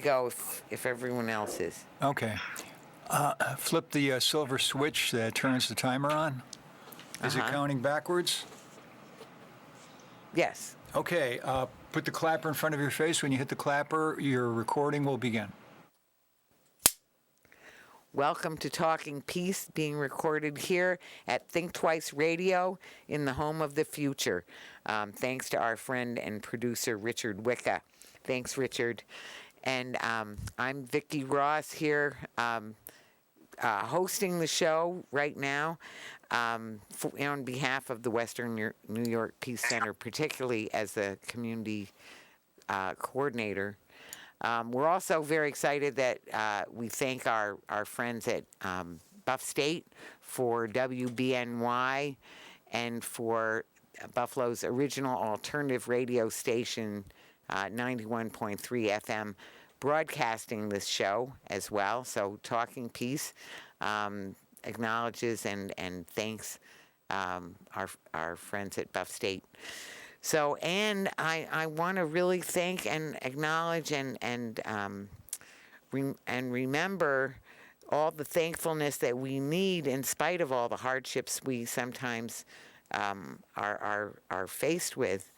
Go if everyone else is. Okay. Flip the silver switch that turns the timer on. Is it counting backwards? Yes. Okay. Put the clapper in front of your face. When you hit the clapper, your recording will begin. Welcome to Talking Peace, being recorded here at Think Twice Radio in the home of the future. Thanks to our friend and producer, Richard Wicca. Thanks, Richard. And I'm Vicki Ross here, hosting the show right now on behalf of the Western New York Peace Center, particularly as the community coordinator. We're also very excited that we thank our friends at Buff State for WBNY and for Buffalo's original alternative radio station, 91.3 FM, broadcasting this show as well. So Talking Peace acknowledges and thanks our friends at Buff State. So, and I want to really thank and acknowledge and remember all the thankfulness that we need in spite of all the hardships we sometimes are faced with.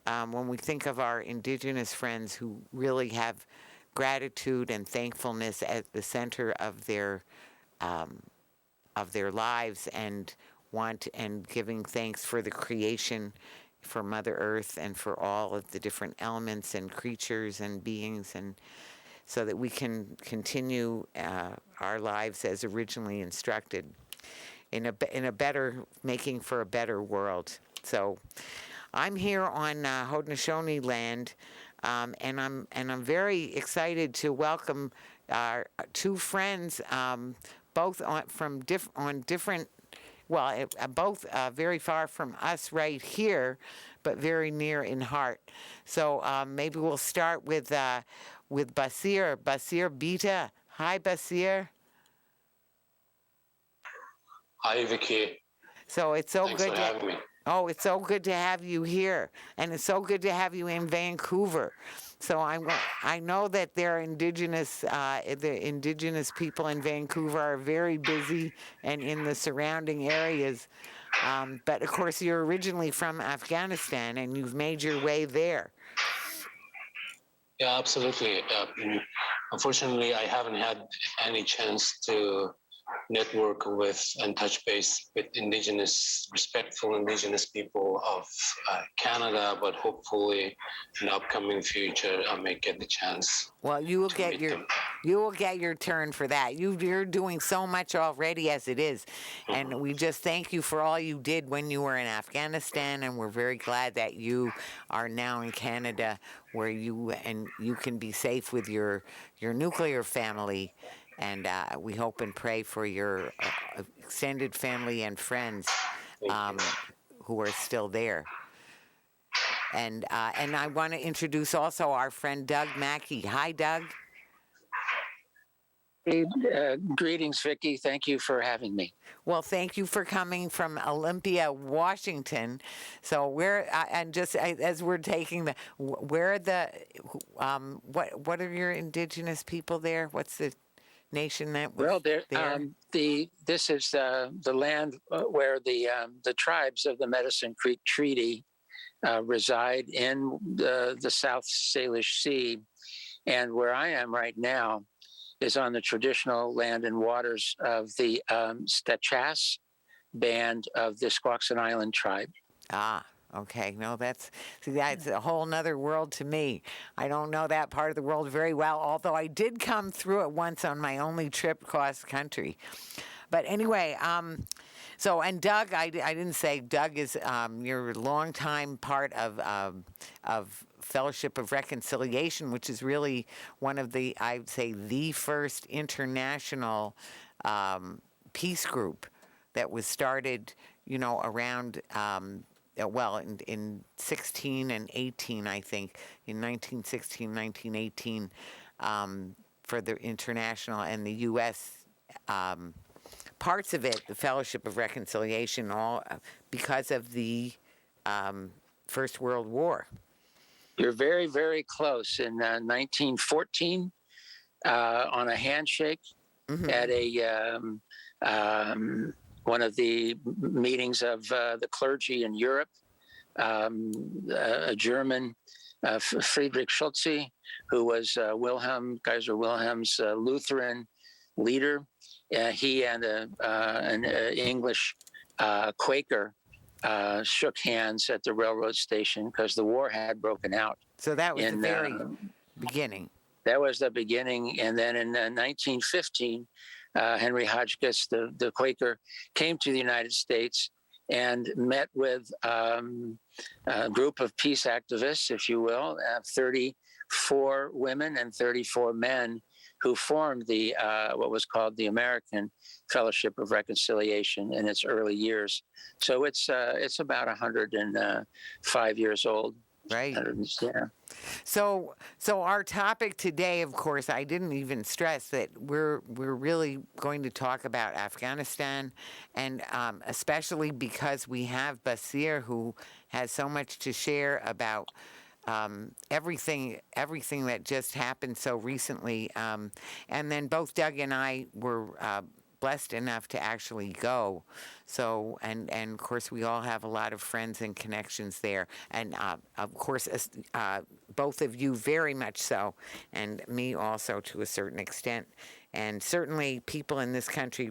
When we think of our Indigenous friends who really have gratitude and thankfulness at the center of their lives, and giving thanks for the creation, for Mother Earth, and for all of the different elements and creatures and beings, and so that we can continue our lives as originally instructed in a better, making for a better world. So I'm here on Haudenosaunee land, and I'm very excited to welcome our two friends, both both very far from us right here, but very near in heart. So maybe we'll start with Basir. Basir Bita. Hi, Basir. Hi, Vicki. So it's so Thanks good for having me. Oh, it's so good to have you here, and it's so good to have you in Vancouver. So I know that the indigenous people in Vancouver are very busy and in the surrounding areas. But of course, you're originally from Afghanistan, and you've made your way there. Yeah, absolutely. Unfortunately, I haven't had any chance to network with and touch base with respectful Indigenous people of Canada, but hopefully in the upcoming future I may get the chance. Well, you will get your turn for that. You're doing so much already as it is, and we just thank you for all you did when you were in Afghanistan, and we're very glad that you are now in Canada, where you can be safe with your nuclear family. And we hope and pray for your extended family and friends who are still there. And I want to introduce also our friend Doug Mackey. Hi, Doug. Hey, greetings, Vicki. Thank you for having me. Well, thank you for coming from Olympia, Washington. So as we're taking what are your Indigenous people there? What's the nation that was there? This is the land where the tribes of the Medicine Creek Treaty reside in the South Salish Sea, and where I am right now is on the traditional land and waters of the Stachas band of the Squaxin Island tribe. Okay, no, that's a whole nother world to me. I don't know that part of the world very well, although I did come through it once on my only trip across country. But anyway, and Doug, I didn't say, Doug is your longtime part of Fellowship of Reconciliation, which is really one of I would say, the first international peace group that was started, around in 16 and 18, I think, in 1916, 1918, for the international and the U.S. Parts of it, the Fellowship of Reconciliation, all because of the First World War. You're very, very close. In 1914, on a handshake at one of the meetings of the clergy in Europe. A German, Friedrich Schulze, who was Kaiser Wilhelm's Lutheran leader. He and an English Quaker shook hands at the railroad station because the war had broken out. So that was the very beginning. That was the beginning. And then in 1915, Henry Hotchkiss, the Quaker, came to the United States and met with a group of peace activists, if you will, 34 women and 34 men who formed the what was called the American Fellowship of Reconciliation in its early years. So it's about 105 years old. Right. Yeah. So our topic today, of course, I didn't even stress that we're really going to talk about Afghanistan, and especially because we have Basir, who has so much to share about everything that just happened so recently. And then both Doug and I were blessed enough to actually go. So, and of course, we all have a lot of friends and connections there. And of course, both of you very much so, and me also to a certain extent. And certainly people in this country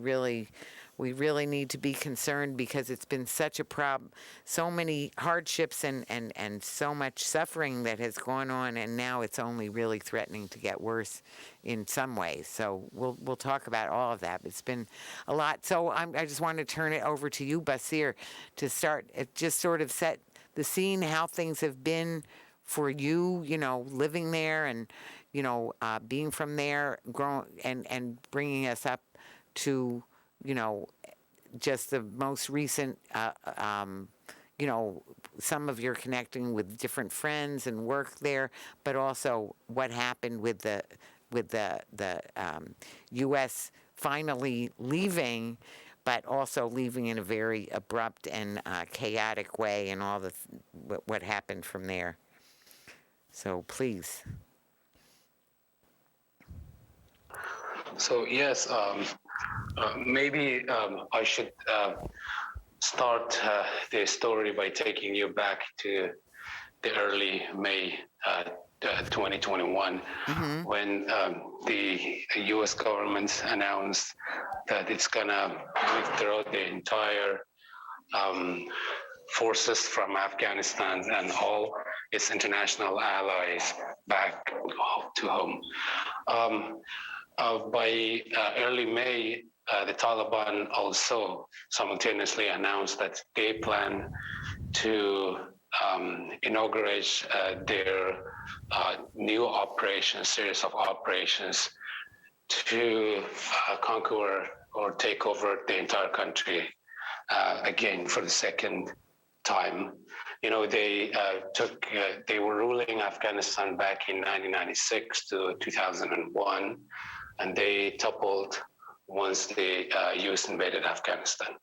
we really need to be concerned because it's been such a problem, so many hardships and so much suffering that has gone on, and now it's only really threatening to get worse in some ways. So we'll talk about all of that. It's been a lot. So I just want to turn it over to you, Basir, to start, just sort of set the scene, how things have been for you, living there and, being from there, growing and bringing us up to, just the most recent, some of your connecting with different friends and work there, but also what happened with the U.S. finally leaving, but also leaving in a very abrupt and chaotic way, and all what happened from there. So please. So yes, maybe I should start the story by taking you back to the early May 2021, when the U.S. government announced that it's gonna withdraw the entire forces from Afghanistan and all its international allies back to home. By early May, the Taliban also simultaneously announced that they plan to inaugurate their new series of operations to conquer or take over the entire country again for the second time. They were ruling Afghanistan back in 1996 to 2001, and they toppled once the U.S. invaded Afghanistan.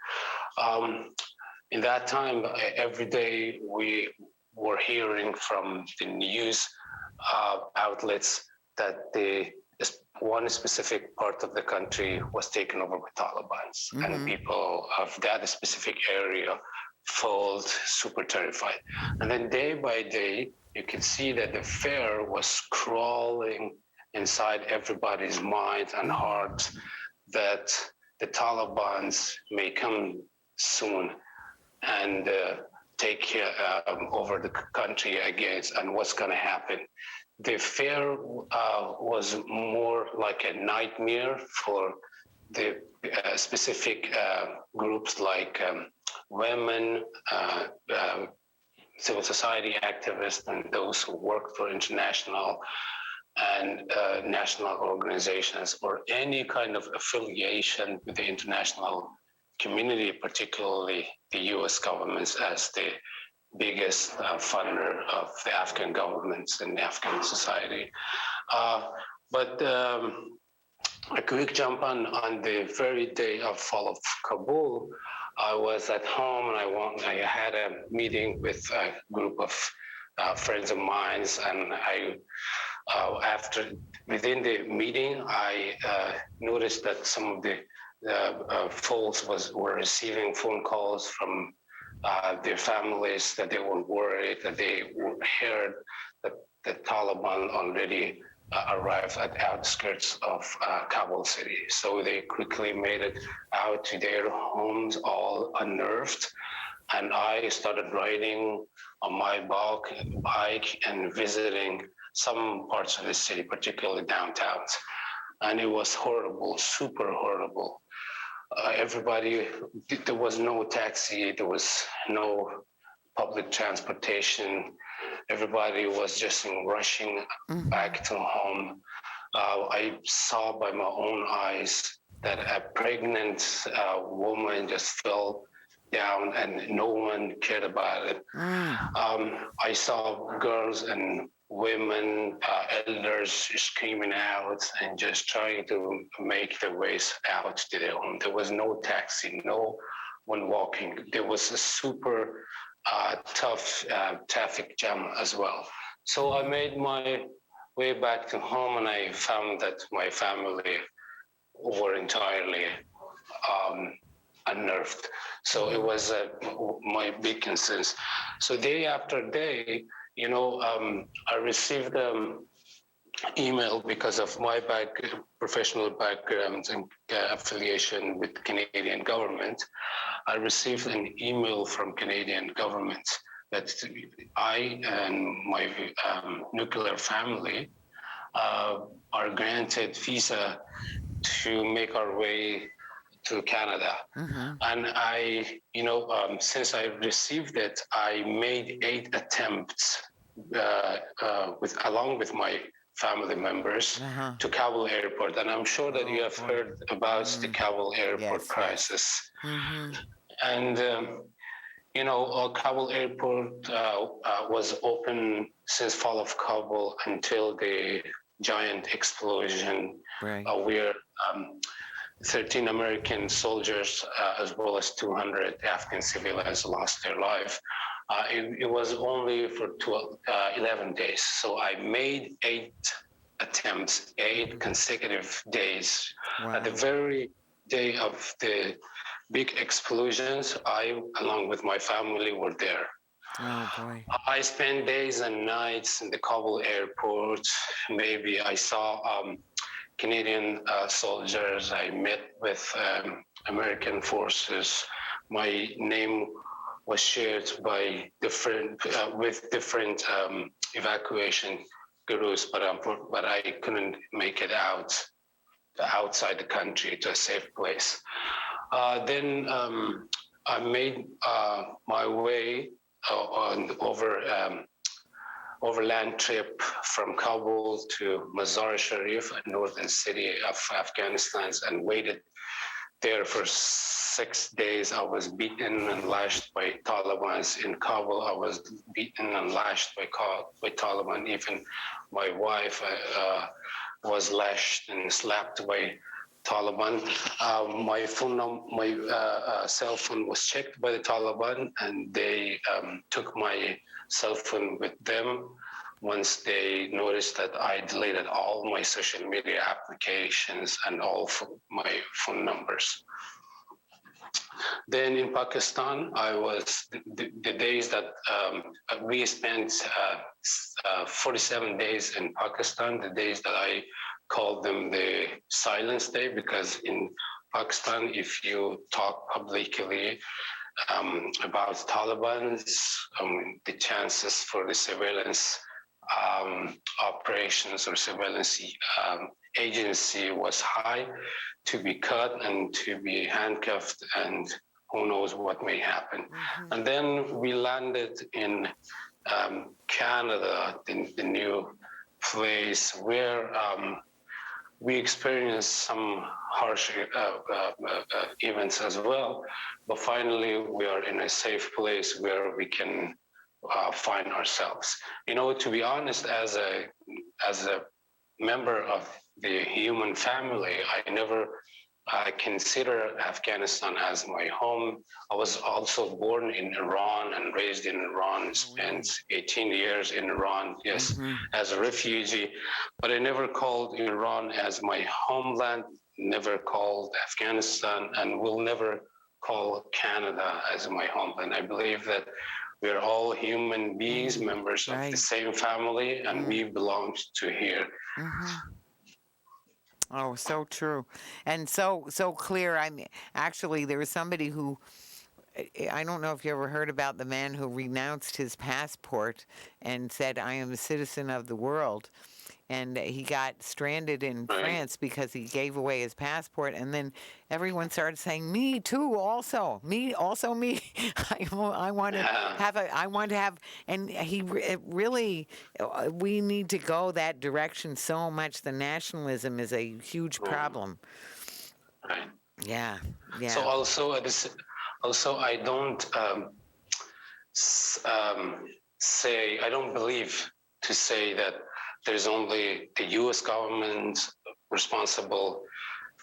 In that time, every day we were hearing from the news outlets that one specific part of the country was taken over by Taliban, and people of that specific area felt super terrified. And then day by day, you could see that the fear was crawling inside everybody's minds and hearts that the Taliban may come soon and take over the country again, and what's going to happen. The fear was more like a nightmare for the specific groups like women, civil society activists, and those who work for international and national organizations, or any kind of affiliation with the international community, particularly the U.S. government as the biggest funder of the Afghan governments and the Afghan society. But a quick jump on the very day of fall of Kabul, I was at home and I had a meeting with a group of friends of mine, and after within the meeting, I noticed that some of the folks were receiving phone calls from their families that they were worried, that they heard that the Taliban already arrived at the outskirts of Kabul city. So they quickly made it out to their homes, all unnerved. And I started riding on my bike and visiting some parts of the city, particularly downtowns. And it was horrible, super horrible. Everybody, there was no taxi, there was no public transportation. Everybody was just rushing back to home. I saw by my own eyes that a pregnant woman just fell down and no one cared about it. I saw girls and women, elders screaming out and just trying to make their ways out to their home. There was no taxi, no one walking. There was a super tough traffic jam as well. So I made my way back to home and I found that my family were entirely unnerved. So it was my big concern. So day after day, I received email because of my professional background and affiliation with the Canadian government. I received an email from Canadian government that I and my nuclear family are granted visa to make our way to Canada. And I, since I received it, I made 8 attempts along with my family members to Kabul airport. And I'm sure that you have heard about the Kabul airport crisis. And, Kabul airport was open since fall of Kabul until the giant explosion where 13 American soldiers, as well as 200 Afghan civilians lost their life. It was only for 11 days. So I made 8 attempts, 8 consecutive days. At the very day of the big explosions, I, along with my family, were there. Oh, boy. I spent days and nights in the Kabul airport. Maybe I saw Canadian soldiers. I met with American forces. My name was shared by different evacuation groups, but I couldn't make it outside the country to a safe place. Then I made my way overland trip from Kabul to Mazar Sharif, a northern city of Afghanistan, and waited there for 6 days. I was beaten and lashed by Taliban. In Kabul, I was beaten and lashed by Taliban. Even my wife was lashed and slapped by Taliban. My cell phone was checked by the Taliban, and they took my cell phone with them once they noticed that I deleted all my social media applications and all my phone numbers. Then in Pakistan, I was the days that we spent 47 days in Pakistan, the days that I called them the silence day, because in Pakistan, if you talk publicly about Taliban, the chances for the surveillance operations or surveillance agency was high to be cut and to be handcuffed, and who knows what may happen. And then we landed in Canada, the new place where we experienced some harsh events as well, but finally we are in a safe place where we can find ourselves. To be honest, as a member of the human family, I never I consider Afghanistan as my home. I was also born in Iran and raised in Iran, spent 18 years in Iran, yes, as a refugee. But I never called Iran as my homeland, never called Afghanistan, and will never call Canada as my homeland. I believe that we're all human beings, members of the same family, and we belong to here. Oh, so true, and so clear. I mean, actually, there was somebody who, I don't know if you ever heard about the man who renounced his passport and said, "I am a citizen of the world." And he got stranded in France because he gave away his passport, and then everyone started saying, "Me too, also me." I want to have I want to have, and it really, we need to go that direction so much. The nationalism is a huge problem. Right. Yeah. So also I don't say, I don't believe to say that there's only the US government responsible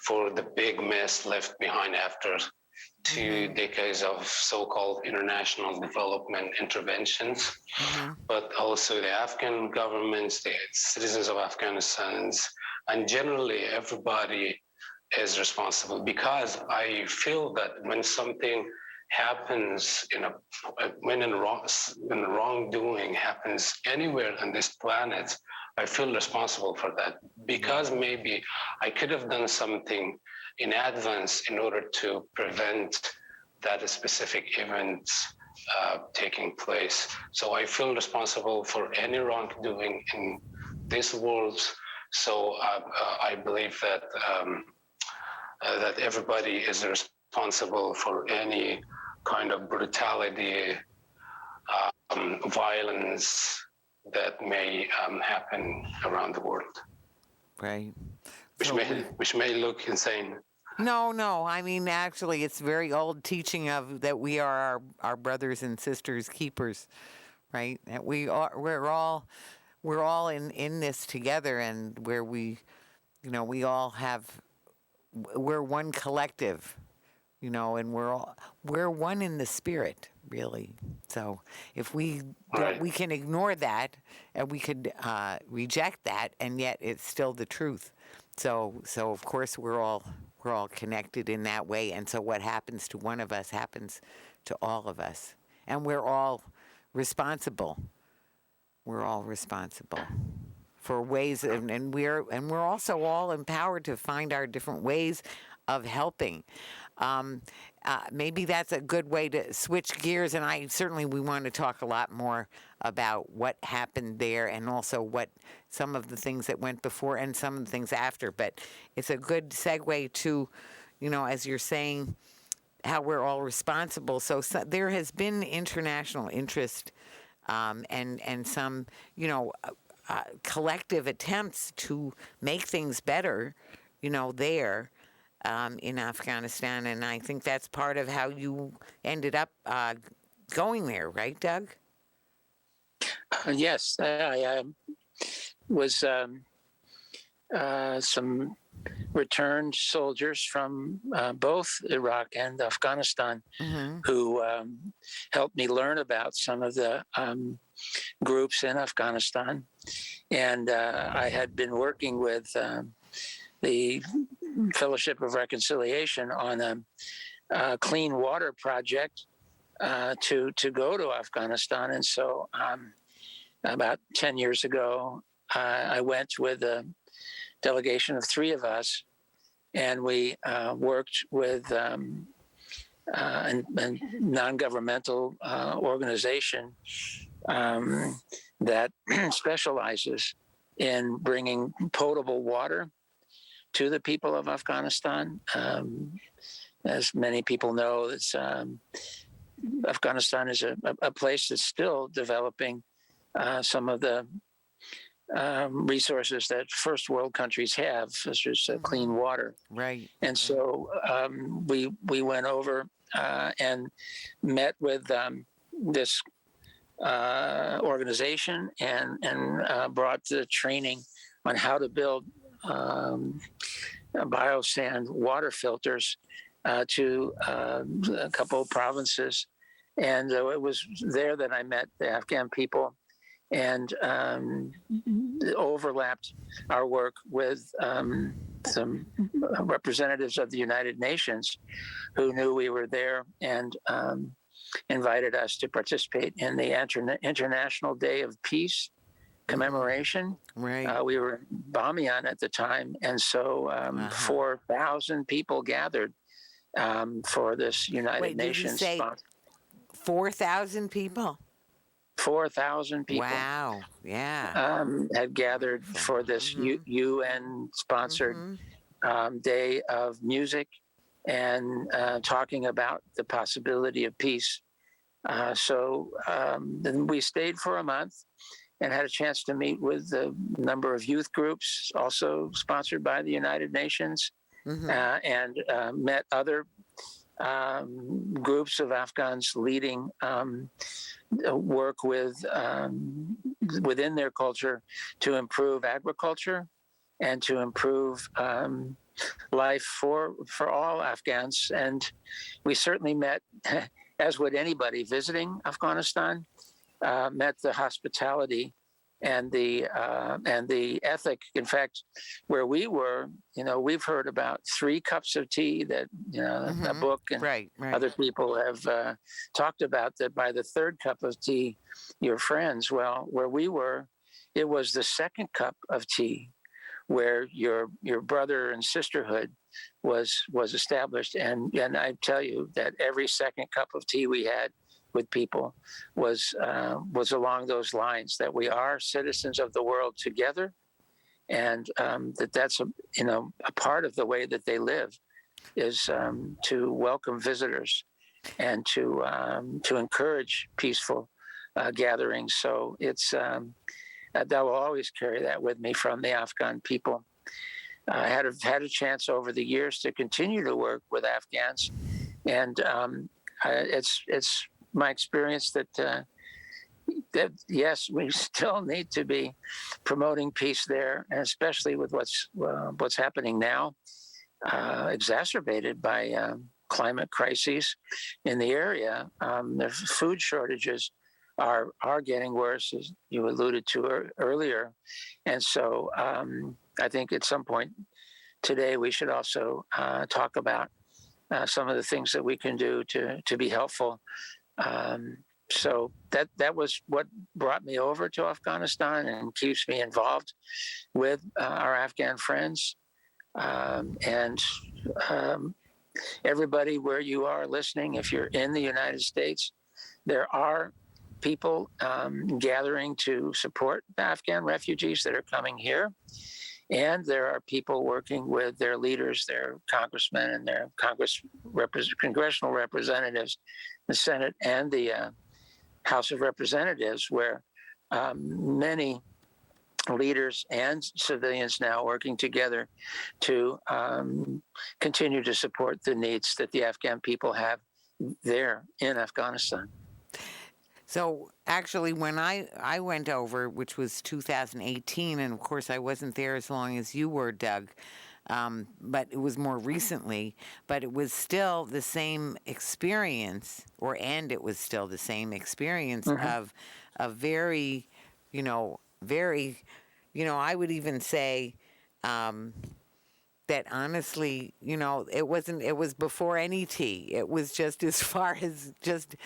for the big mess left behind after 2 decades of so-called international development interventions, but also the Afghan governments, the citizens of Afghanistan, and generally everybody is responsible, because I feel that when something happens when wrongdoing happens anywhere on this planet, I feel responsible for that, because maybe I could have done something in advance in order to prevent that specific event taking place. So I feel responsible for any wrongdoing in this world. So I believe that that everybody is responsible for any kind of brutality, violence that may happen around the world. Right. Which may look insane. No. I mean, actually, it's very old teaching of that we are our brothers and sisters keepers, right? That we're all in this together, and where we all we're one collective, and we're one in the spirit, really. So if we we can ignore that, and we could reject that, and yet it's still the truth. So of course we're all connected in that way, and so what happens to one of us happens to all of us, and we're all responsible. We're all responsible for ways, and we're also all empowered to find our different ways of helping. Maybe that's a good way to switch gears, and we want to talk a lot more about what happened there, and also what some of the things that went before and some of the things after. But it's a good segue to, as you're saying, how we're all responsible. So there has been international interest, and some, collective attempts to make things better, there. In Afghanistan, and I think that's part of how you ended up going there, right, Doug? Yes, I was some returned soldiers from both Iraq and Afghanistan who helped me learn about some of the groups in Afghanistan. And I had been working with the Fellowship of Reconciliation on a clean water project to go to Afghanistan. And so about 10 years ago, I went with a delegation of 3 of us, and we worked with a non-governmental organization that specializes in bringing potable water to the people of Afghanistan. As many people know, Afghanistan is a place that's still developing some of the resources that first world countries have, such as clean water. Right. And so we went over and met with this organization and brought the training on how to build biosand water filters to a couple of provinces. And it was there that I met the Afghan people and overlapped our work with some representatives of the United Nations who knew we were there and invited us to participate in the International Day of Peace commemoration. Right. We were in Bamiyan at the time, and so 4,000 people gathered for this United Wait, did you Nations say sponsor. 4,000 people? 4,000 people Wow. Yeah. had gathered Wonderful. for this UN-sponsored day of music and talking about the possibility of peace. So then we stayed for a month and had a chance to meet with a number of youth groups, also sponsored by the United Nations, and met other groups of Afghans leading work with within their culture to improve agriculture and to improve life for all Afghans. And we certainly met, as would anybody visiting Afghanistan, met the hospitality and the ethic. In fact, where we were, we've heard about 3 cups of tea that a book and Right. other people have talked about, that by the 3rd cup of tea, you're friends. Well, where we were, it was the 2nd cup of tea where your brother and sisterhood was established. And I tell you that every 2nd cup of tea we had with people was along those lines, that we are citizens of the world together, and that's a part of the way that they live is to welcome visitors and to encourage peaceful gatherings. So it's that will always carry that with me from the Afghan people. I had a chance over the years to continue to work with Afghans, and it's my experience that yes, we still need to be promoting peace there, and especially with what's happening now, exacerbated by climate crises in the area. The food shortages are getting worse, as you alluded to earlier, and so I think at some point today we should also talk about some of the things that we can do to be helpful. So that was what brought me over to Afghanistan and keeps me involved with our Afghan friends. And everybody where you are listening, if you're in the United States, there are people gathering to support the Afghan refugees that are coming here. And there are people working with their leaders, their congressmen and their congressional representatives, the Senate and the House of Representatives, where many leaders and civilians now working together to continue to support the needs that the Afghan people have there in Afghanistan. So actually, when I went over, which was 2018, and of course I wasn't there as long as you were, Doug, but it was more recently, but it was still the same experience, it was still the same experience of a very, I would even say that honestly, it was before any tea. It was just as far as just,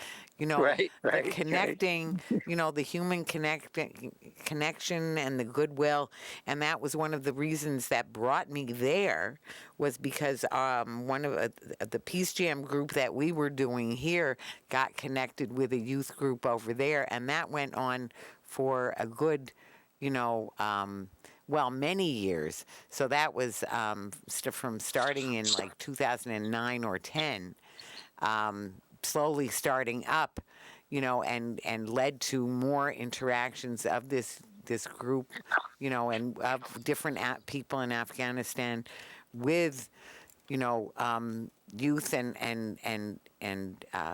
Right, the connecting, the human connection and the goodwill. And that was one of the reasons that brought me there, was because one of the Peace Jam group that we were doing here got connected with a youth group over there. And that went on for a good, many years. So that was from starting in like 2009 or 10, slowly starting up, and led to more interactions of this group, and of different people in Afghanistan with, youth and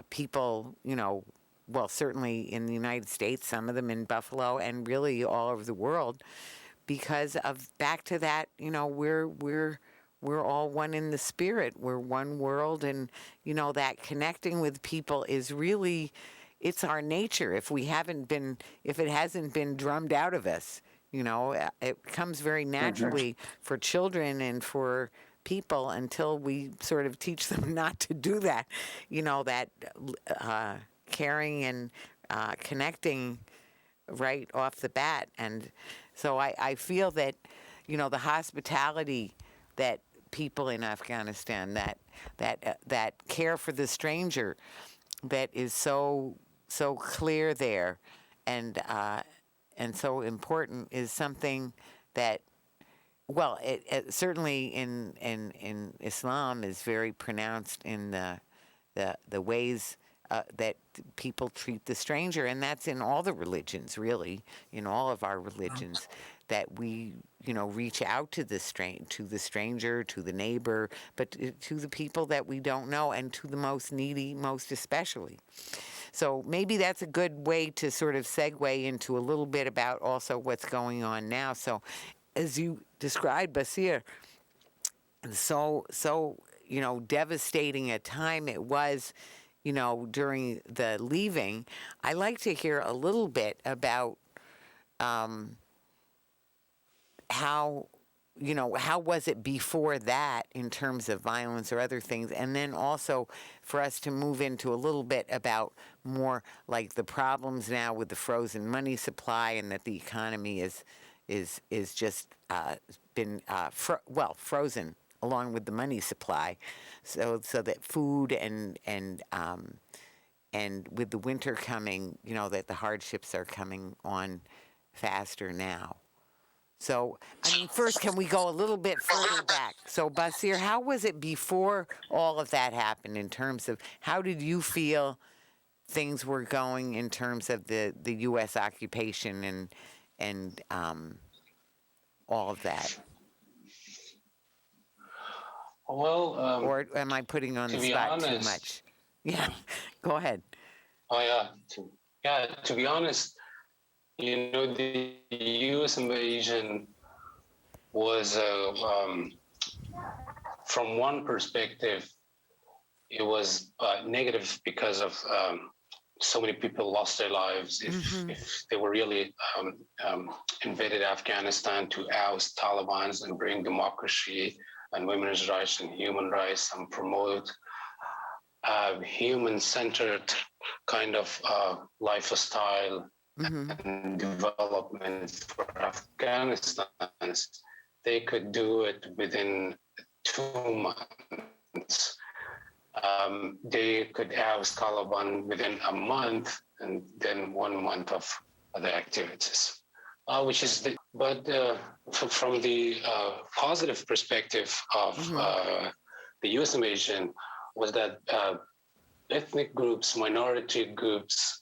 people, certainly in the United States, some of them in Buffalo, and really all over the world. Because of back to that, we're we're all one in the spirit. We're one world, and that connecting with people is really, it's our nature. If it hasn't been drummed out of us, it comes very naturally for children and for people until we sort of teach them not to do that. That caring and connecting right off the bat. And so I feel that, the hospitality that people in Afghanistan, that care for the stranger, that is so clear there, and so important, is something that, well, it certainly in Islam is very pronounced in the ways that people treat the stranger, and that's in all the religions, really, in all of our religions, that we, reach out to the stranger, to the neighbor, but to the people that we don't know, and to the most needy, most especially. So maybe that's a good way to sort of segue into a little bit about also what's going on now. So, as you described, Basir, so devastating a time it was, during the leaving. I like to hear a little bit about how was it before that in terms of violence or other things, and then also for us to move into a little bit about more like the problems now with the frozen money supply, and that the economy is just been frozen along with the money supply, so that food and with the winter coming, that the hardships are coming on faster now. So, first, can we go a little bit further back? So, Basir, how was it before all of that happened, in terms of how did you feel things were going in terms of the U.S. occupation and all of that? Well, or am I putting you on the spot too much? Yeah, go ahead. Oh yeah, to be honest, the U.S. invasion was, from one perspective, it was negative because of so many people lost their lives. If they were really invaded Afghanistan to oust Taliban and bring democracy and women's rights and human rights and promote human-centered kind of lifestyle and development for Afghanistan, they could do it within 2 months. They could oust Taliban within a month, and then 1 month of other activities, from the positive perspective of the U.S. invasion, was that ethnic groups, minority groups,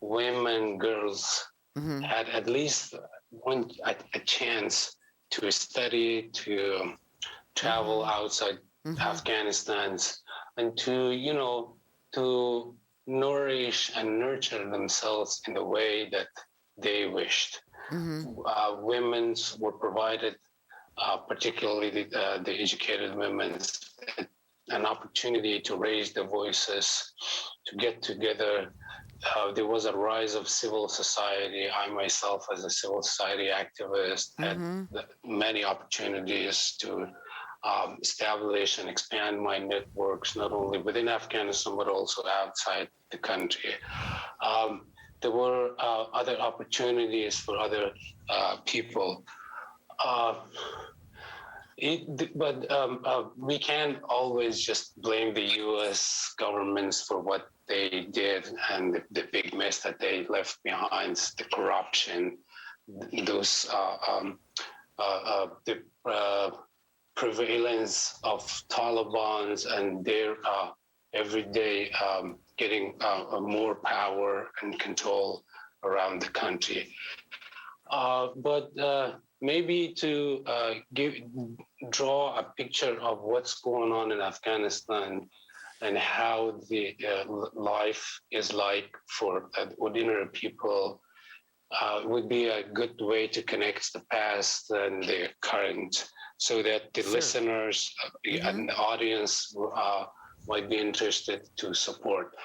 women, girls had at least a chance to study, to travel outside Afghanistan, and to nourish and nurture themselves in the way that they wished. Women were provided, particularly the educated women, an opportunity to raise their voices, to get together. There was a rise of civil society. I myself, as a civil society activist, had many opportunities to establish and expand my networks, not only within Afghanistan, but also outside the country. There were other opportunities for other people. But we can't always just blame the U.S. governments for what they did and the big mess that they left behind, the corruption, those the prevalence of Taliban and their everyday getting more power and control around the country. But maybe to draw a picture of what's going on in Afghanistan and how the life is like for ordinary people, would be a good way to connect the past and the current, so that the Sure. listeners and the audience might be interested to support.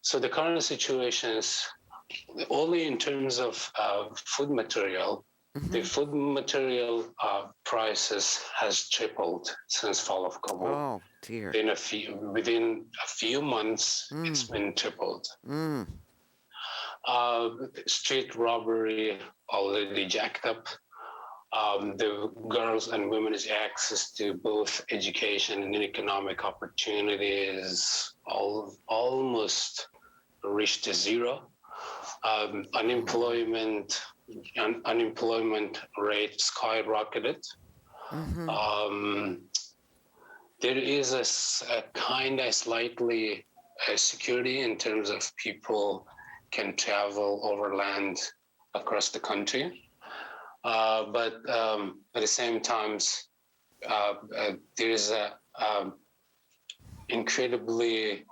So the current situation is only in terms of food material. The food material prices has tripled since fall of Kabul. Oh, dear. Within a few months, it's been tripled. Street robbery already jacked up. The girls and women's access to both education and economic opportunities almost reached to zero. Unemployment rate skyrocketed. There is a kind of slightly security in terms of people can travel overland across the country. But at the same time, there is a incredibly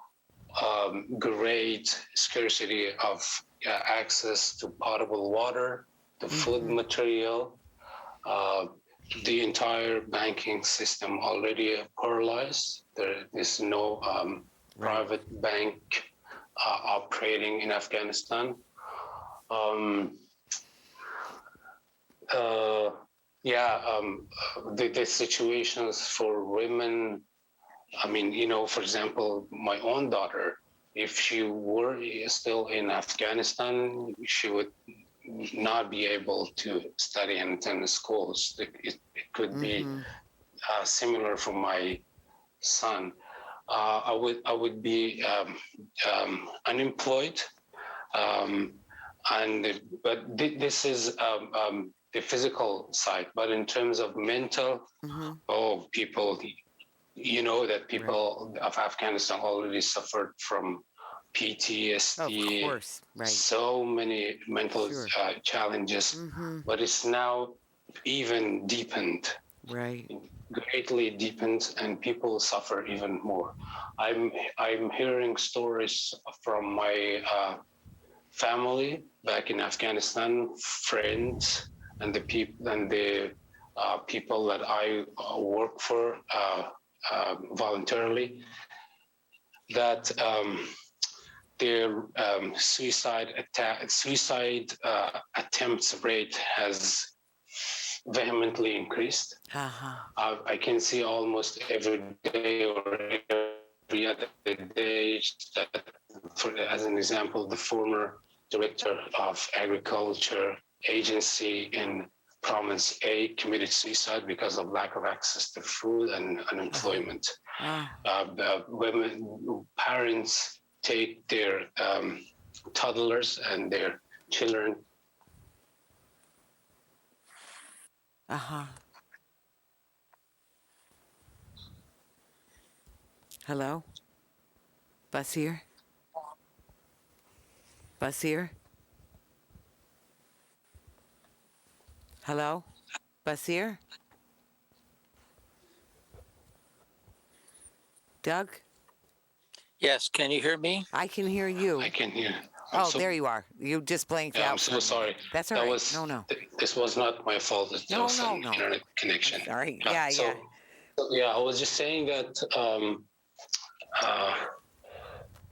great scarcity of access to potable water, to food material. The entire banking system already paralyzed. There is no private bank operating in Afghanistan. The situations for women, I mean, for example, my own daughter, if she were still in Afghanistan, she would not be able to study and attend schools. It could be similar for my son. I would be unemployed, but this is the physical side. But in terms of mental, people, that people of Afghanistan already suffered from PTSD. Of course, right. So many mental challenges, but it's now even deepened. Right. Greatly deepened, and people suffer even more. I'm hearing stories from my family back in Afghanistan, friends, and the people that I work for voluntarily, that their suicide attempts rate has vehemently increased. I can see almost every day or every other day that, as an example, the former director of agriculture agency in Province A committed suicide because of lack of access to food and unemployment. Women, parents take their toddlers and their children. Hello? Basir? Basir? Hello? Basir? Doug? Yes, can you hear me? I can hear you. I can hear. There you are. You just blinked out. I'm so sorry. That's all right. No. This was not my fault. It was an internet connection. All right. I was just saying that,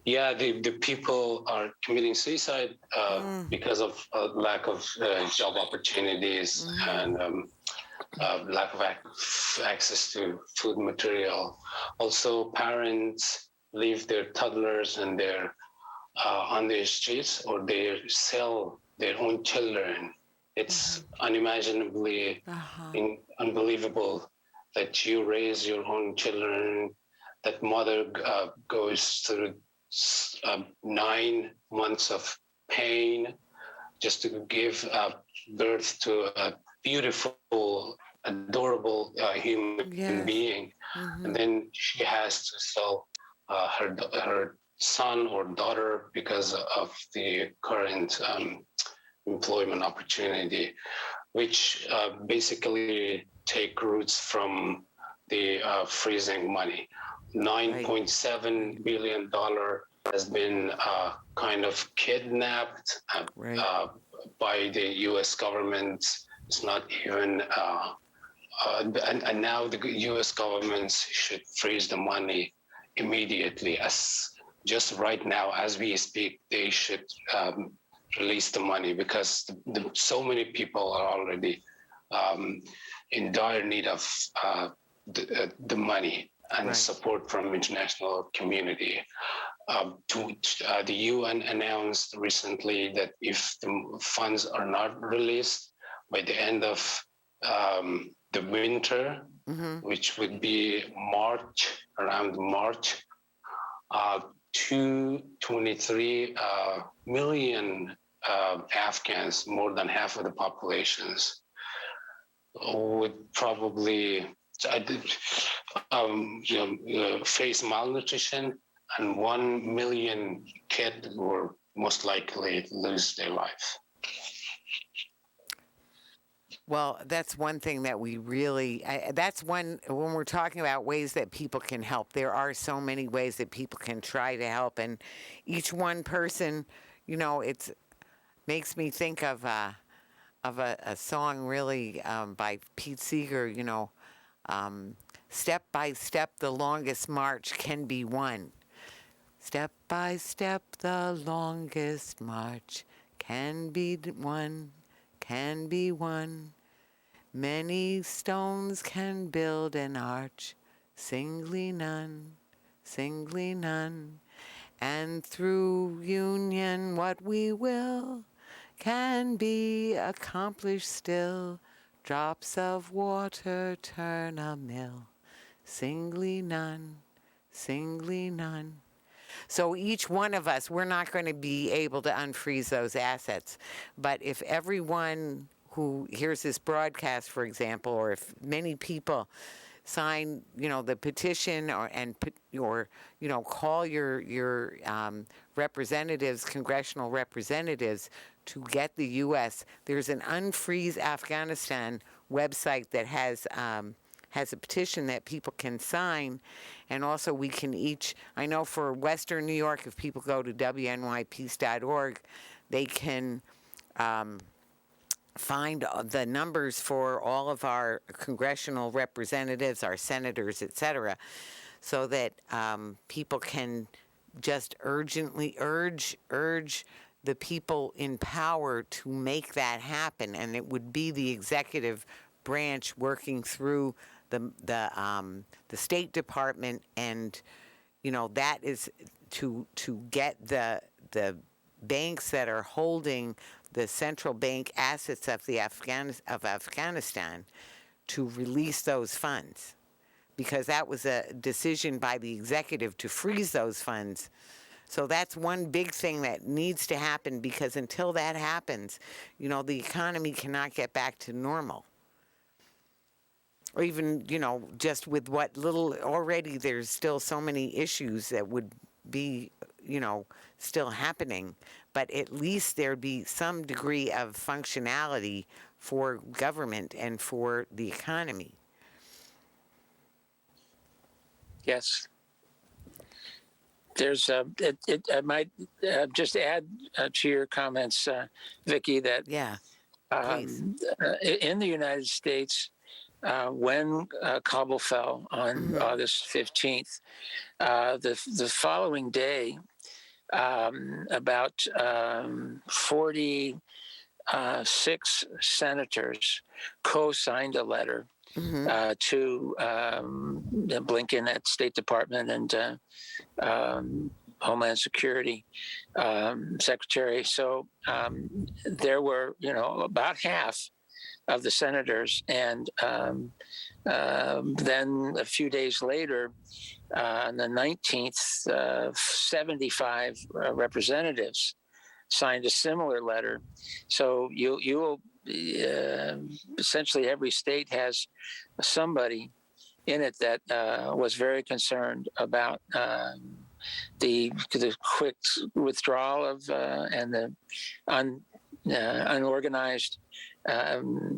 the people are committing suicide because of lack of job opportunities and lack of access to food material. Also, parents leave their toddlers and their on the streets, or they sell their own children. It's unimaginably unbelievable that you raise your own children, that mother goes through 9 months of pain just to give birth to a beautiful, adorable human being. And then she has to sell her son or daughter because of the current employment opportunity, which basically take roots from the freezing money. $9.7 billion has been kind of kidnapped, by the U.S. government. It's not even, and now the U.S. government should freeze the money immediately. As just right now, as we speak, they should release the money, because so many people are already in dire need of the money and Right. support from international community. The UN announced recently that if the funds are not released by the end of the winter, which would be around March, 223 million Afghans, more than half of the populations, would probably face malnutrition, and 1 million kids will most likely lose their life. Well, that's one thing that we really, that's when we're talking about ways that people can help, there are so many ways that people can try to help. And each one person, it makes me think of a song really by Pete Seeger, step by step, the longest march can be won. Step by step, the longest march can be won, can be won. Many stones can build an arch, singly none, singly none. And through union what we will can be accomplished still. Drops of water turn a mill, singly none, singly none. So each one of us, we're not going to be able to unfreeze those assets. But if everyone who hears this broadcast, for example, or if many people sign, the petition, or call your representatives, congressional representatives, to get the U.S. There's an Unfreeze Afghanistan website that has a petition that people can sign. And also we can each, I know for Western New York, if people go to WNYPC.org, they can find the numbers for all of our congressional representatives, our senators, et cetera, so that people can just urgently urge the people in power to make that happen. And it would be the executive branch working through the State Department, and that is to get the banks that are holding the central bank assets of Afghanistan to release those funds, because that was a decision by the executive to freeze those funds. So that's one big thing that needs to happen, because until that happens, the economy cannot get back to normal. Or even, just with what little, already there's still so many issues that would be, still happening. But at least there'd be some degree of functionality for government and for the economy. Yes. There's, I might just add to your comments, Vicki, that Yeah, please. In the United States, when Kabul fell on August 15th, the following day, about 46 senators co-signed a letter to Blinken at State Department and Homeland Security Secretary. So there were, about half of the senators, and then a few days later, on the 19th, 75 representatives signed a similar letter. So you'll essentially every state has somebody in it that was very concerned about the quick withdrawal of and the unorganized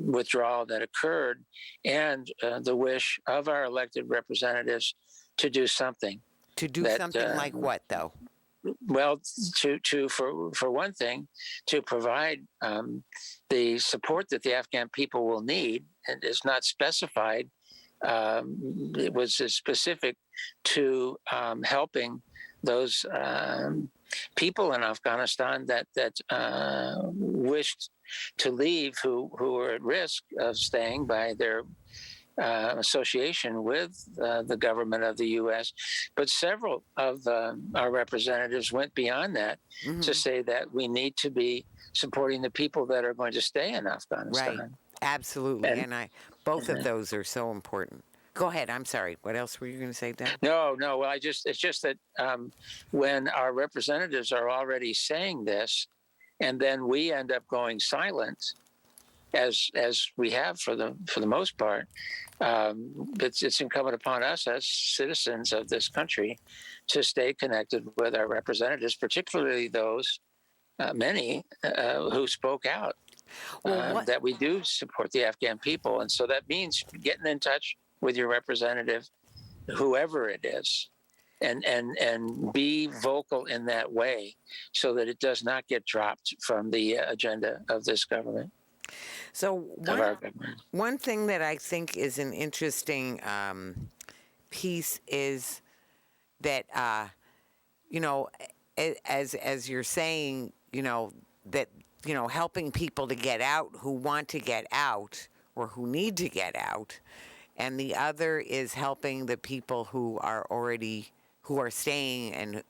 withdrawal that occurred, and the wish of our elected representatives to do something. To do something like what, though? well, for one thing, to provide the support that the Afghan people will need, and is not specified. It was specific to helping those people in Afghanistan that wished to leave, who were at risk of staying by their association with the government of the U.S. But several of our representatives went beyond that to say that we need to be supporting the people that are going to stay in Afghanistan. Right. Absolutely. And both of those are so important. Go ahead. I'm sorry. What else were you going to say, Dan? No. Well, it's just that when our representatives are already saying this, and then we end up going silent, as we have for the most part, it's incumbent upon us as citizens of this country to stay connected with our representatives, particularly those many who spoke out. That we do support the Afghan people. And so that means getting in touch with your representative, whoever it is, and be vocal in that way so that it does not get dropped from the agenda of this government. So one thing that I think is an interesting piece is that, as you're saying, that, helping people to get out who want to get out or who need to get out. And the other is helping the people who are staying and,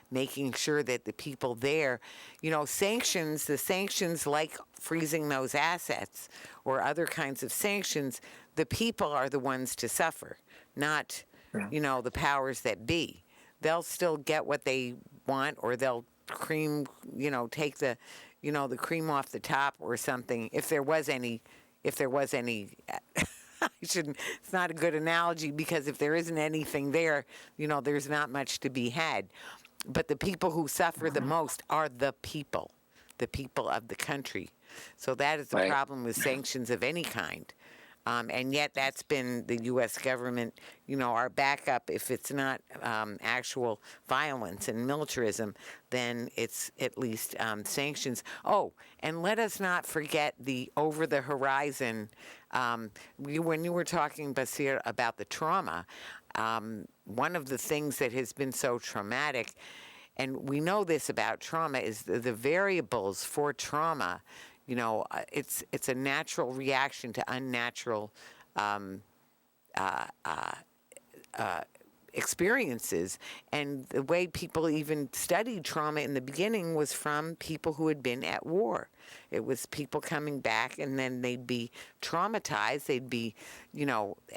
making sure that the people there, the sanctions like freezing those assets or other kinds of sanctions, the people are the ones to suffer, not, the powers that be. They'll still get what they want, or they'll take the, the cream off the top or something. If there was any, it's not a good analogy, because if there isn't anything there, there's not much to be had. But the people who suffer the most are the people of the country. So that is the problem with sanctions of any kind. And yet that's been the U.S. government, our backup. If it's not actual violence and militarism, then it's at least sanctions. Oh, and let us not forget the over-the-horizon. When you were talking, Basir, about the trauma, one of the things that has been so traumatic, and we know this about trauma, is the variables for trauma. It's a natural reaction to unnatural experiences. And the way people even studied trauma in the beginning was from people who had been at war. It was people coming back, and then they'd be traumatized. They'd be,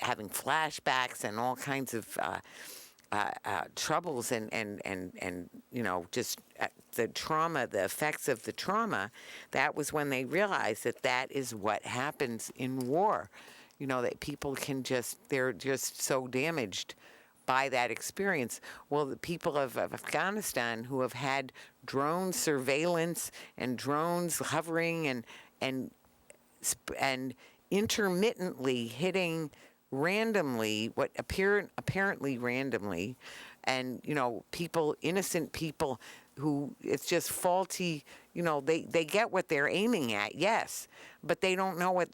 having flashbacks and all kinds of troubles and just the trauma, the effects of the trauma. That was when they realized that is what happens in war. That people they're just so damaged by that experience. Well, the people of Afghanistan, who have had drone surveillance and drones hovering and intermittently hitting randomly, apparently randomly, and people, innocent people who it's just faulty, they get what they're aiming at, yes, but they don't know what,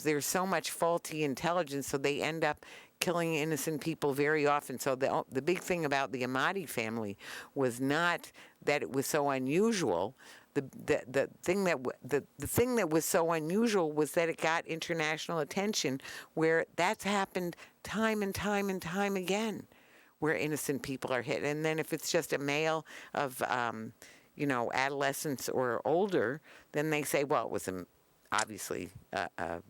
there's so much faulty intelligence, so they end up killing innocent people very often. So the big thing about the Ahmadi family was not that it was so unusual. The thing that was so unusual was that it got international attention, where that's happened time and time and time again, where innocent people are hit. And then if it's just a male of adolescence or older, then they say, well, it was obviously a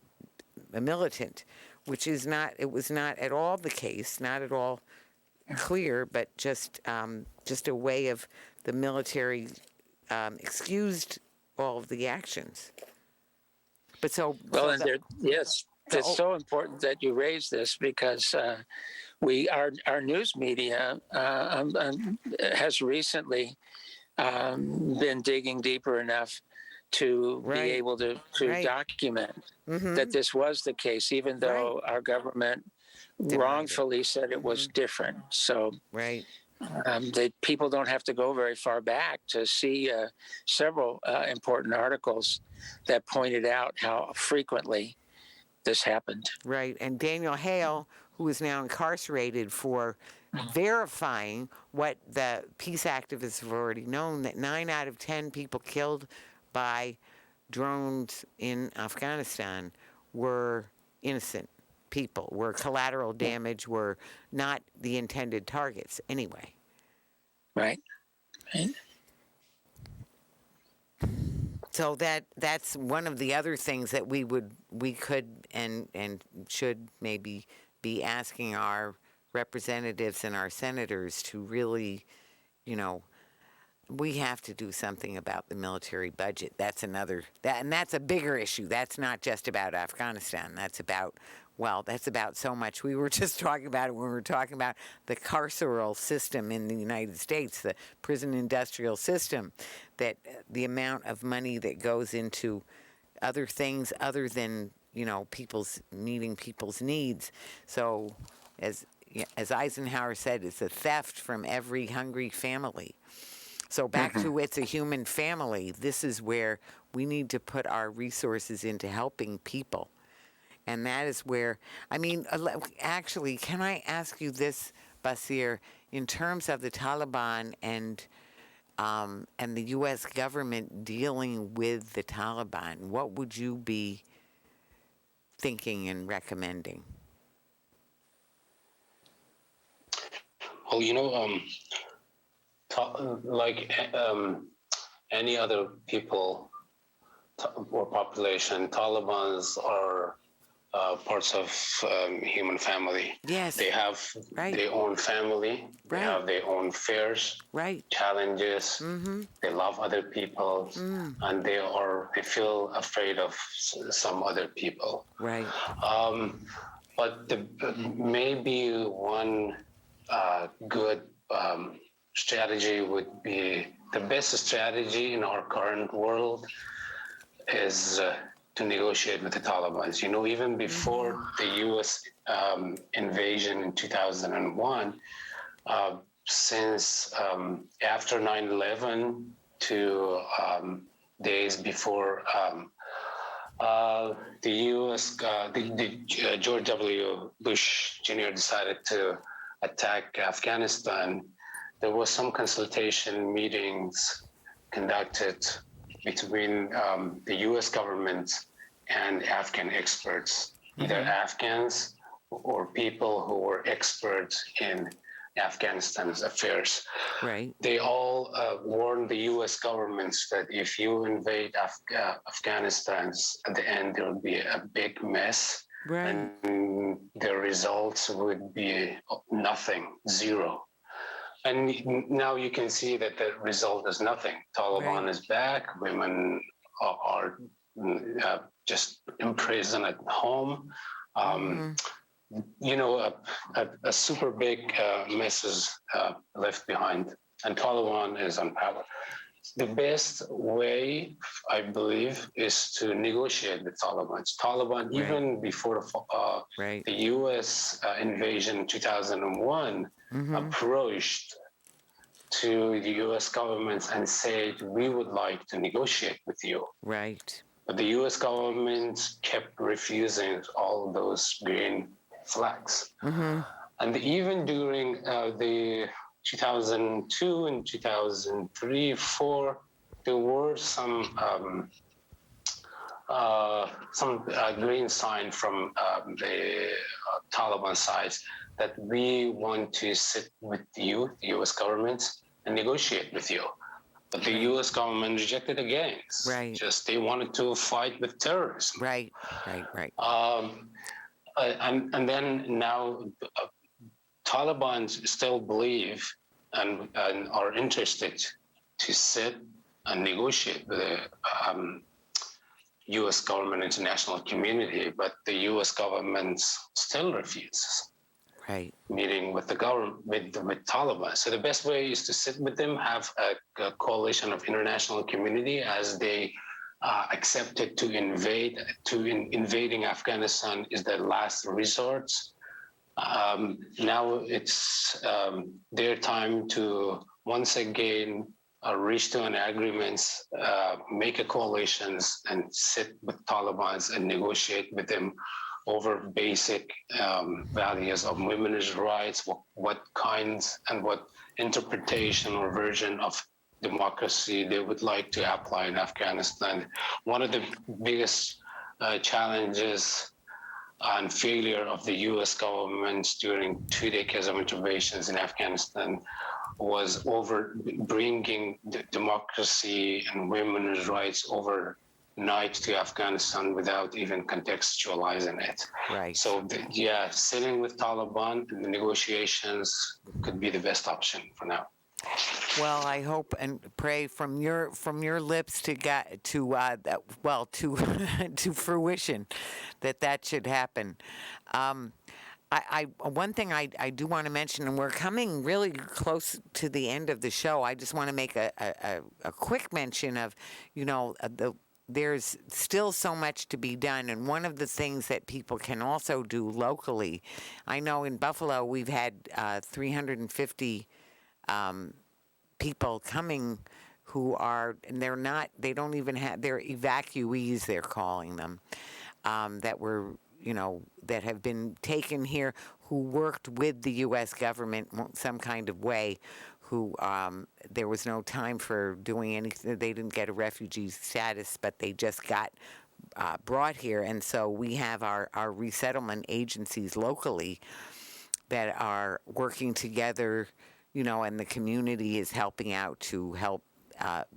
militant, which is not. It was not at all the case, not at all clear, but just a way of the military excused all of the actions. But yes, it's so important that you raise this, because our news media has recently been digging deeper enough to be able to document that this was the case, even though our government wrongfully said it was different. So People don't have to go very far back to see several important articles that pointed out how frequently this happened. Right. And Daniel Hale, who is now incarcerated for verifying what the peace activists have already known, that 9 out of 10 people killed by drones in Afghanistan were innocent people, were collateral damage, were not the intended targets anyway. Right. So that's one of the other things that we could and should maybe be asking our representatives and our senators to really, we have to do something about the military budget. That's a bigger issue. That's not just about Afghanistan. That's about so much. We were just talking about it when we were talking about the carceral system in the United States, the prison industrial system, that the amount of money that goes into other things other than, people's needs. So as Eisenhower said, it's a theft from every hungry family. So back to It's a Human Family, this is where we need to put our resources into helping people. And that is where, actually, can I ask you this, Basir, in terms of the Taliban and the U.S. government dealing with the Taliban, what would you be thinking and recommending? Well, like any other people or population, Talibans are parts of human family. Yes. They have their own family. They have their own fears, challenges. They love other people, and they feel afraid of some other people. Right. But maybe one good strategy would be, the best strategy in our current world is to negotiate with the Taliban. Even before the U.S. Invasion in 2001, since after 9/11 to days before the U.S. George W. Bush Jr. decided to attack Afghanistan, there was some consultation meetings conducted between the U.S. government and Afghan experts, either Afghans or people who were experts in Afghanistan's affairs. Right. They all warned the U.S. government that if you invade Afghanistan, at the end there will be a big mess, and the results would be nothing, zero. And now you can see that the result is nothing. Taliban is back. Women are just imprisoned at home. A super big mess is left behind, and Taliban is on power. The best way, I believe, is to negotiate with Taliban. Taliban, even before the U.S. Invasion in 2001, approached to the U.S. government and said, we would like to negotiate with you. Right. But the U.S. government kept refusing all those green flags. And even during the 2002 and 2003, 2004, there were some green sign from the Taliban side that we want to sit with you, the U.S. government, and negotiate with you. But the U.S. government rejected again. Just they wanted to fight with terrorism. Right. And then now Taliban still believe and are interested to sit and negotiate with the U.S. government, international community, but the U.S. government still refuses meeting with the government, with Taliban. So the best way is to sit with them, have a coalition of international community as they accepted to invading Afghanistan is their last resort. Now it's their time to once again reach to an agreements, make a coalitions, and sit with Taliban and negotiate with them over basic values of women's rights, what kinds and what interpretation or version of democracy they would like to apply in Afghanistan. One of the biggest challenges and failure of the U.S. government during 2 decades of interventions in Afghanistan was over bringing democracy and women's rights overnight to Afghanistan without even contextualizing it. Right. So, sitting with Taliban and the negotiations could be the best option for now. Well, I hope and pray from your lips to to fruition that should happen. I one thing I do want to mention, and we're coming really close to the end of the show. I just want to make a quick mention of, there's still so much to be done, and one of the things that people can also do locally. I know in Buffalo we've had 350 people coming who are, and they don't even have, they're evacuees, they're calling them, that were, that have been taken here, who worked with the U.S. government some kind of way, who there was no time for doing anything. They didn't get a refugee status, but they just got brought here. And so we have our resettlement agencies locally that are working together, and the community is helping out to help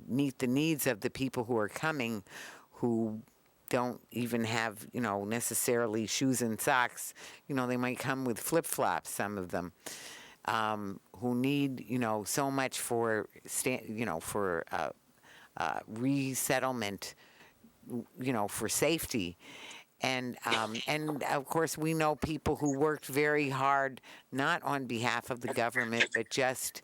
meet the needs of the people who are coming, who don't even have, necessarily shoes and socks. They might come with flip-flops, some of them, who need, so much for, for resettlement, for safety. And of course, we know people who worked very hard, not on behalf of the government, but just,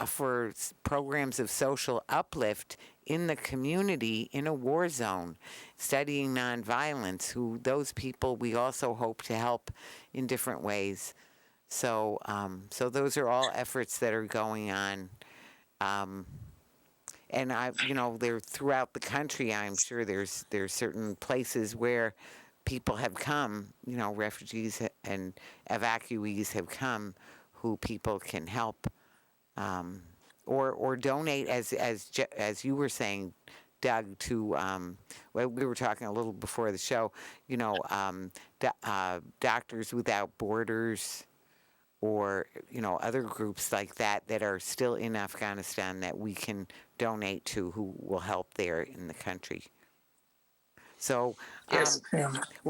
for programs of social uplift in the community in a war zone, studying nonviolence. Those people we also hope to help in different ways. So, so those are all efforts that are going on. And they're throughout the country. I'm sure there's certain places where people have come, refugees and evacuees have come, who people can help, or donate, as you were saying, Doug, to. Well, we were talking a little before the show. Doctors Without Borders, or other groups like that are still in Afghanistan that we can donate to, who will help there in the country. So Yes.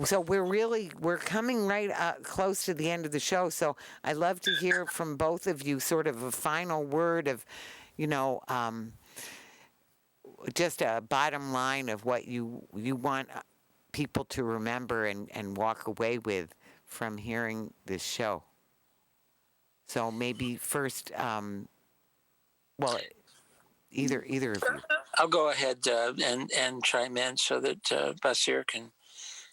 so we're coming right close to the end of the show. So I'd love to hear from both of you, sort of a final word of, just a bottom line of what you want people to remember and walk away with from hearing this show. So maybe first, either of you. I'll go ahead and chime in so that Basir can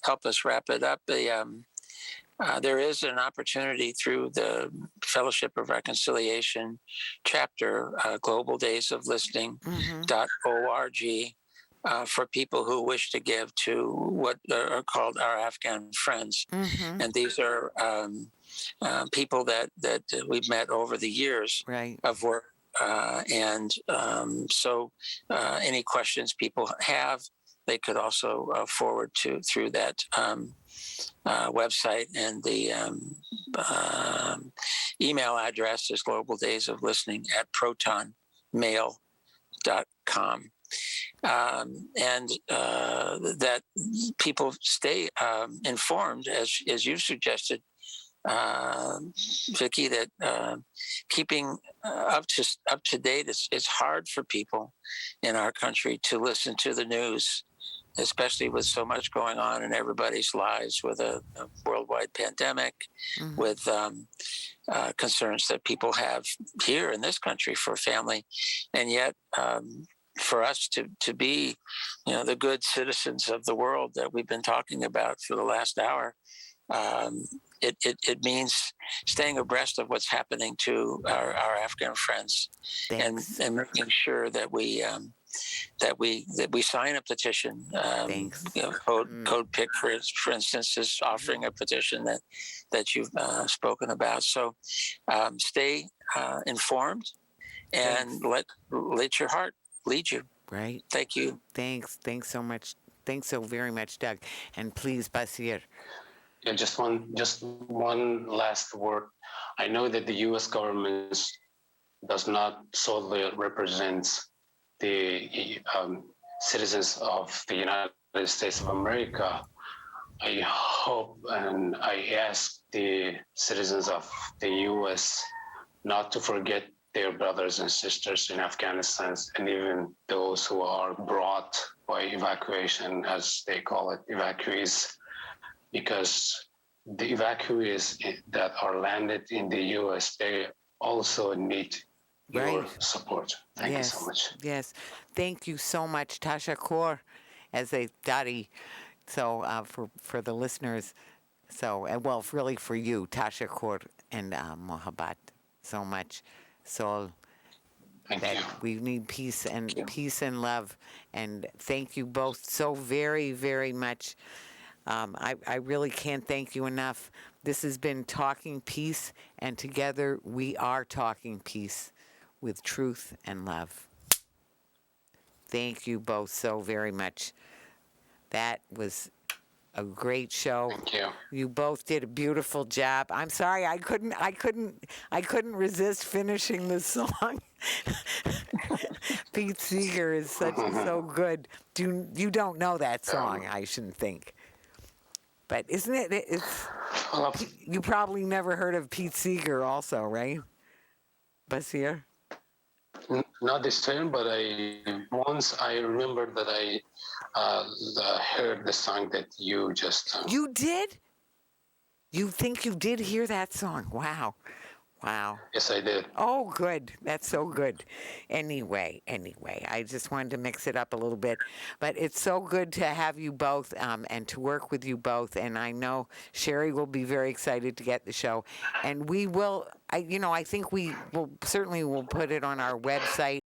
help us wrap it up. There is an opportunity through the Fellowship of Reconciliation chapter, Global Days of Listening.org, for people who wish to give to what are called our Afghan friends. Mm-hmm. And these are people that we've met over the years Right. of work. So any questions people have, they could also forward through that website, and the email address is globaldaysoflistening@protonmail.com. And that people stay informed, as you suggested, Vicki, that keeping up to date is hard for people in our country to listen to the news, especially with so much going on in everybody's lives, with a worldwide pandemic, Mm-hmm. with concerns that people have here in this country for family, and yet for us to be, the good citizens of the world that we've been talking about for the last hour. it means staying abreast of what's happening to our Afghan friends, Thanks. and making sure that we sign a petition. Thanks. Code Pick, for instance, is offering a petition that you've spoken about. So stay informed, and let your heart lead you. Right. Thank you. Thanks so much. Thanks so very much, Doug. And please, Basir. Yeah, just one last word. I know that the U.S. government does not solely represent the citizens of the United States of America. I hope and I ask the citizens of the U.S. not to forget their brothers and sisters in Afghanistan, and even those who are brought by evacuation, as they call it, evacuees, because the evacuees that are landed in the U.S., they also need your support. Thank you so much. Yes. Thank you so much, Tasha Kaur, as a Dadi. So for the listeners, well, really for you, Tasha Kaur and Mohabbat, so much. So Thank that you. we need peace and love. And thank you both so very, very much. I really can't thank you enough. This has been Talking Peace, and together we are talking peace with truth and love. Thank you both so very much. That was a great show. Thank you. You both did a beautiful job. I'm sorry I couldn't resist finishing the song. Pete Seeger is so good. You don't know that song, I shouldn't think. But isn't it? You probably never heard of Pete Seeger, also, right, Basir? Not this time, but once I remember that I heard the song that you just. You did? You think you did hear that song? Wow. Yes, I did. Oh, good. That's so good. Anyway, I just wanted to mix it up a little bit. But it's so good to have you both and to work with you both. And I know Sherry will be very excited to get the show. And we will, I think we will certainly will put it on our website.